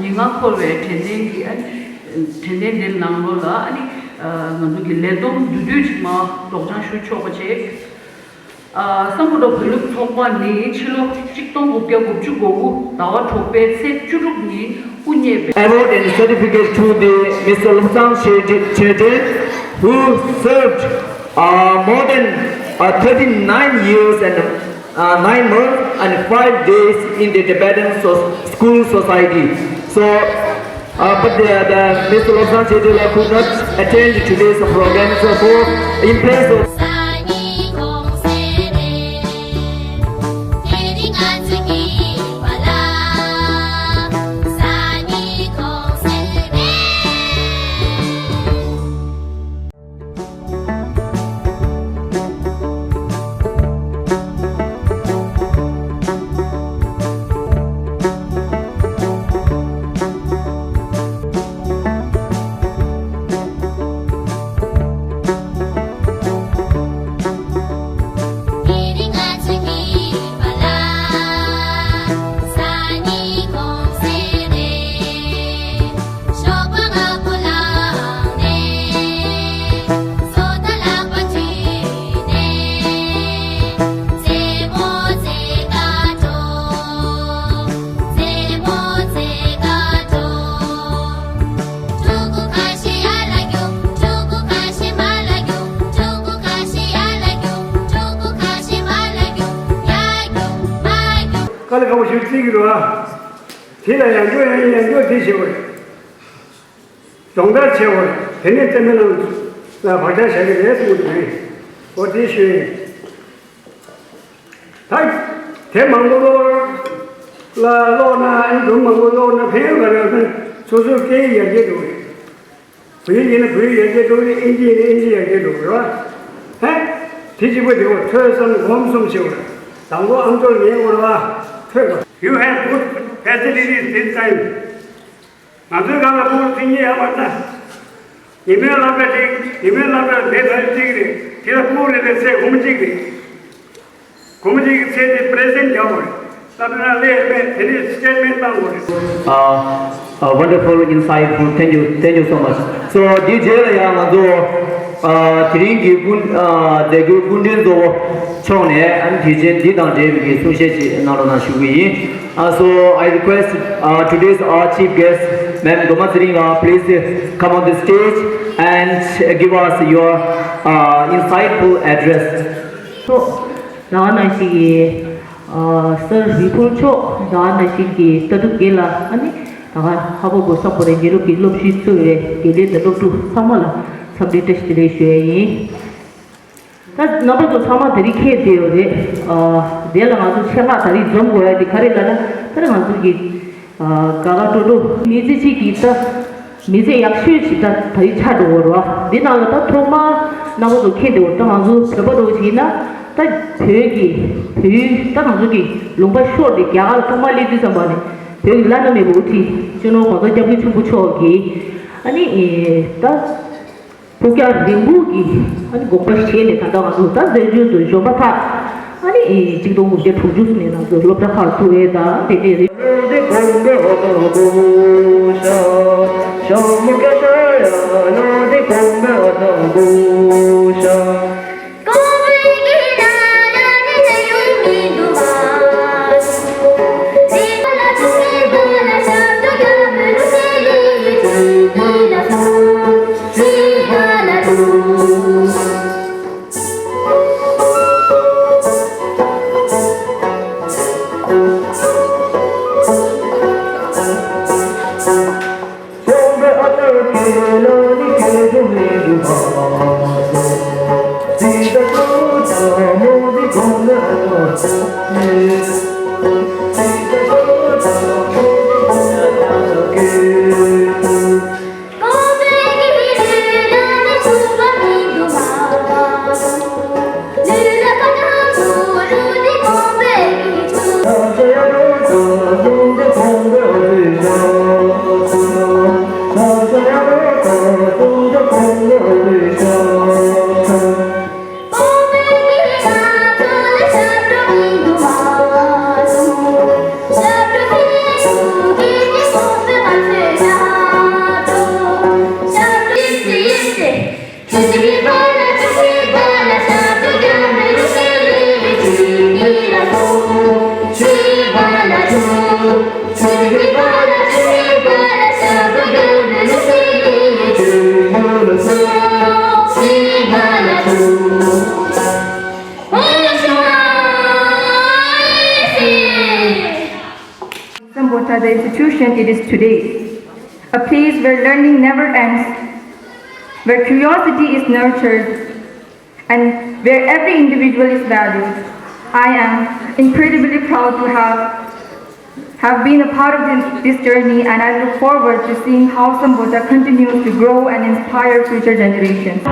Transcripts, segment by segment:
ninga korwe tenden del nanglo la ani ngi ledom duduj ma dokjan shu chobache sambudo philip thokwa ni chilo chikton gopya gopchu gogu dawa thope se chuluk ni unye award and certificate to the Mr. Lomsang Chede who served more than 39 years and 9 months and 5 days in the Tibetan school society. So, but the Mr. Lomsang Chede could not attend today's program. So, in place of Kalau kamu syuting gitu tidak yang di sini, 정말 채워. 걔네 때문에 나 바다 살게 됐어 우리. 어디 쉬? 다 대망고로 라 로나 이동망고로나 배우가는 소소게 얘기도. 부인은 부인 얘기도 인지 얘기도 그래. 해? 뒤집어 되고 퇴선 검송 세우라. 당고 암돌 예고로 와. You have good facilities this time. 나중에 뭐 tinggi apa? Email apa data tinggi. Kita pura desa kumujik se the present job. Tapi nanti ini statement bang. Wonderful, insightful. Thank you so much. So DJ yang ada tiringi gundian do. Chone and Tijen Didang Devi Sushi Narona Shui. So I request today's our chief guest, Ma'am Gomasringa, please come on the stage and give us your insightful address. So, Nana Shi, Sir Vipulcho, Nana Shi, Tadukela, and Habu Sapore, Giruki, Lopshisu, Gilid, the Lotu Samala, subject destination. 나 너도 사마 드리케 되어데 내가 아주 제가 다리 좀 거야 이 카레라나 다른 아주기 가가도도 미지지 기타 미제 약실 시다 다리 차도 오르와 니나가 토마 나도 케도 또 아주 저버도 지나 다 되기 다 아주기 롱바 쇼데 갸갈 토마리디 sam바네 되기 라나메 보티 저노 거기 잡기 좀 붙여기 아니 다 Porque rimbugi, ani gompas chele kada ngazu ta deju do joba tha, ani jik dong mujhe thujus ne na do lopra kha tuwe da de de de gombe hoto busha, shamuka shaya no de gombe hoto busha. Sambodha, the institution it is today. A place where learning never ends, where curiosity is nurtured, and where every individual is valued. I am incredibly proud to have been a part of this journey, and I look forward to seeing how Sambodha continues to grow and inspire future generations.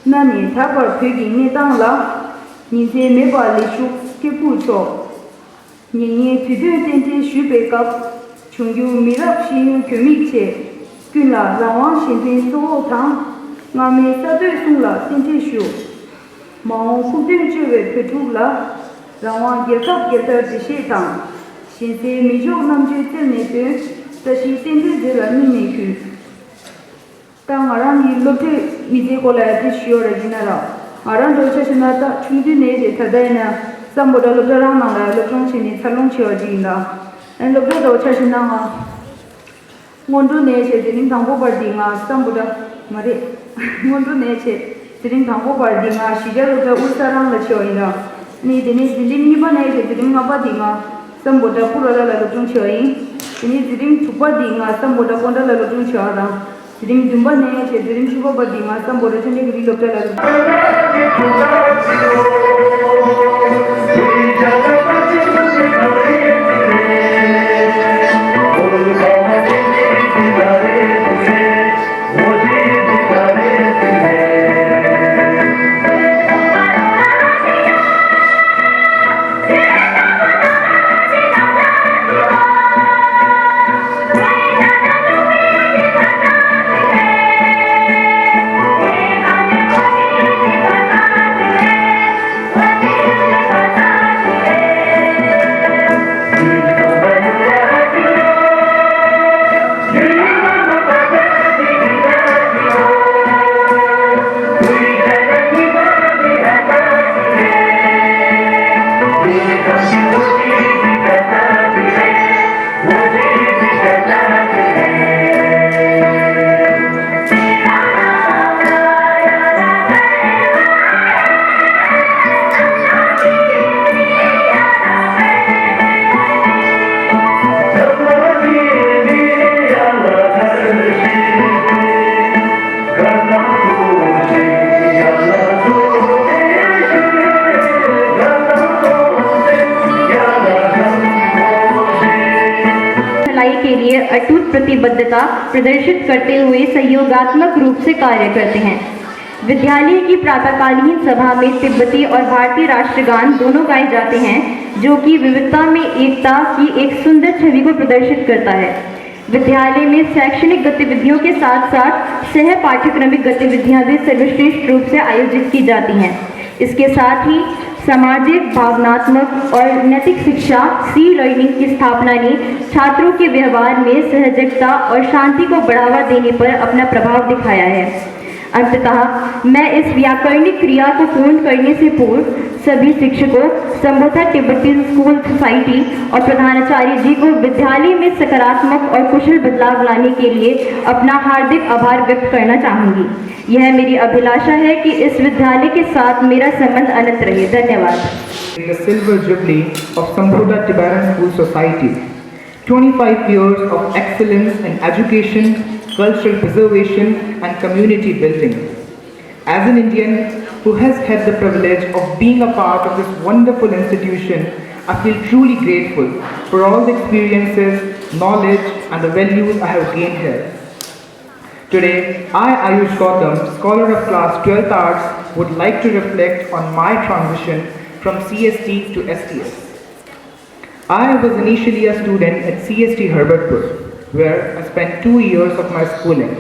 Nani tabar pegi ni dang la, ni je me ba li shu ke pu cho. Ni ni tu de ten te shu be kap, chung yu mi rap shi yu kyu mi che. Kun la rang wang shin ten so o tang, nga me sa de sung la ten te shu. Ma wang fu de je we pe tu la, rang wang gel kap gel tar de she tang. Shin se mi jo nam je tel ne te, ta shi ten te de la mi ne kyu. Ngarang lote mize kola ati shio rajina ra. Ngarang docha shinata chungdi ne je tadayna samboda lobda rang nangla lobdong chini thalong chio jinda. En lobda docha shinanga ngondu ne che ziling thangpo bardi nga samboda mare ngondu ne che ziling thangpo bardi nga shija lobda ulsa rang la chio inda. Ni dini ziling nipa ne che ziling ngapa di nga samboda pura la lobdong chio in. Dini ziling thupa di nga samboda konda la lobdong chio rang. Dirim jumba ne che dirim shuba badi ma sam bodo chane gri lokta la अटूट प्रतिबद्धता प्रदर्शित करते हुए सहयोगात्मक रूप से कार्य करते हैं। विद्यालय की प्रातःकालीन सभा में तिब्बती और भारतीय राष्ट्रगान दोनों गाए जाते हैं, जो कि विविधता में एकता की एक सुंदर छवि को प्रदर्शित करता है। विद्यालय में शैक्षणिक गतिविधियों के साथ साथ सह पाठ्यक्रमिक गतिविधियां भी सर्वश्रेष्ठ रूप से आयोजित की जाती हैं। इसके साथ ही सामाजिक, भावनात्मक और नैतिक शिक्षा सी लर्निंग की स्थापना ने छात्रों के व्यवहार में सहजता और शांति को बढ़ावा देने पर अपना प्रभाव दिखाया है। अंततः मैं इस व्याकरणिक क्रिया को पूर्ण करने से पूर्व सभी शिक्षकों, संभवतः तिब्बती स्कूल सोसाइटी और प्रधानाचार्य जी को विद्यालय में सकारात्मक और कुशल बदलाव लाने के लिए अपना हार्दिक आभार व्यक्त करना चाहूँगी। यह मेरी अभिलाषा है कि इस विद्यालय के साथ मेरा संबंध अनंत रहे। धन्यवाद। The Silver Jubilee of Sambhuta Tibetan School Society. 25 years of excellence in education, cultural preservation and community building. As an Indian who has had the privilege of being a part of this wonderful institution, I feel truly grateful for all the experiences, knowledge and the values I have gained here. Today, I, Ayush Gautam, scholar of class 12th Arts, would like to reflect on my transition from CST to STS. I was initially a student at CST Herbertpur, where I spent 2 years of my schooling.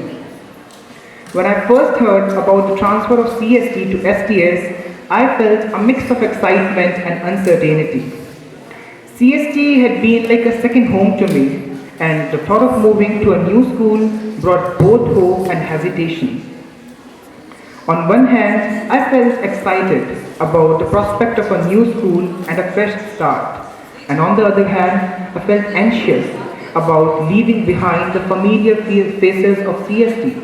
When I first heard about the transfer of CST to STS, I felt a mix of excitement and uncertainty. CST had been like a second home to me, and the thought of moving to a new school brought both hope and hesitation. On one hand, I felt excited about the prospect of a new school and a fresh start, and on the other hand, I felt anxious about leaving behind the familiar faces of CST.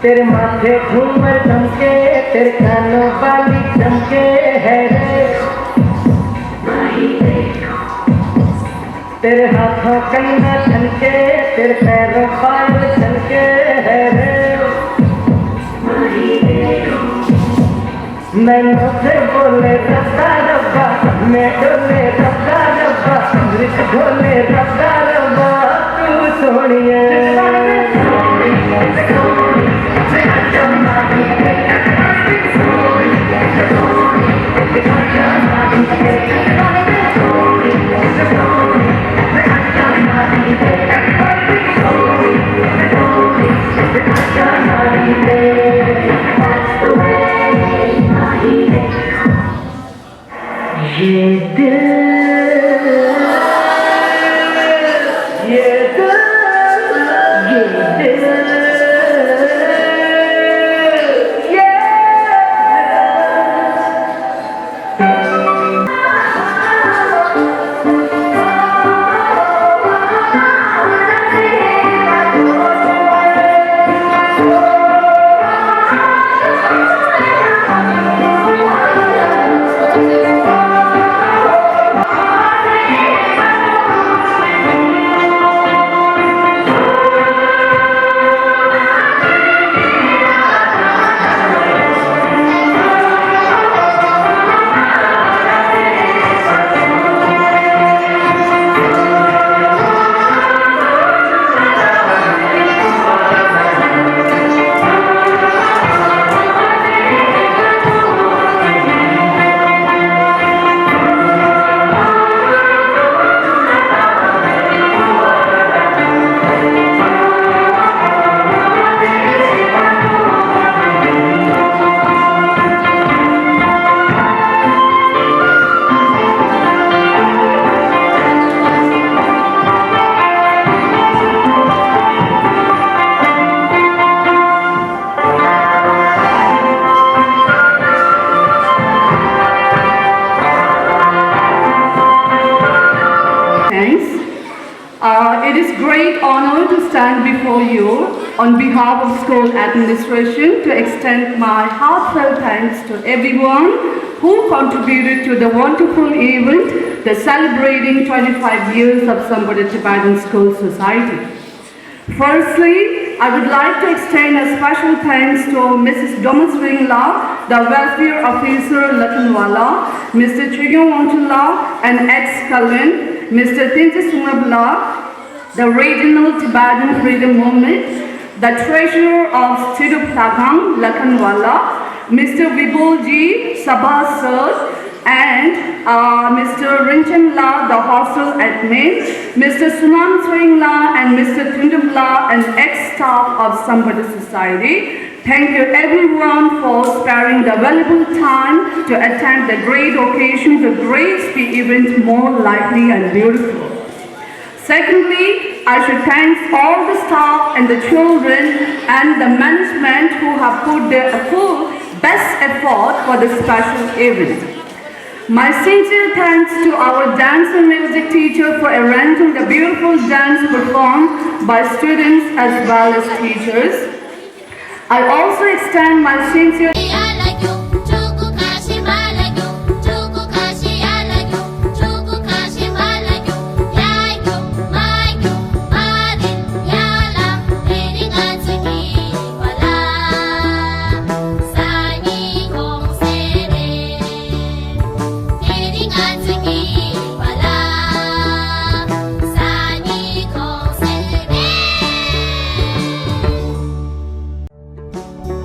तेरे माथे झूमर चमके, तेरे कानों वाली चमके है रे। तेरे हाथों कंधा छनके तेरे पैरों पाँव छनके है रे मैं मुझे बोले रब्बा रब्बा मैं डोले रब्बा रब्बा मृत बोले रब्बा रब्बा तू सोनिए ये दिल ये दिल ये दिल ये It is great honor to stand before you on behalf of school administration to extend my heartfelt thanks to everyone who contributed to the wonderful event, the celebrating 25 years of Sambodha Tibetan School Society. Firstly, I would like to extend a special thanks to Mrs. Domas Ringla, the Welfare Officer Latunwala, Mr. Chigyontula and ex-Kalin, Mr. Tinti Sumabla, the Regional Tibetan Freedom Movement, the Treasurer of Tirup Tagang, Lakanwala, Mr. Vibulji Sabha Sir, and Mr. Rinchen-la, the hostel admin, Mr. Sunam Swing-la and Mr. Tundum-la, and ex-staff of Sambodha Society. Thank you everyone for sparing the valuable time to attend the great occasion to make the event more lively and beautiful. Secondly, I should thank all the staff and the children and the management who have put their full best effort for this special event. My sincere thanks to our dance and music teacher for arranging the beautiful dance performed by students as well as teachers. I also extend my sincere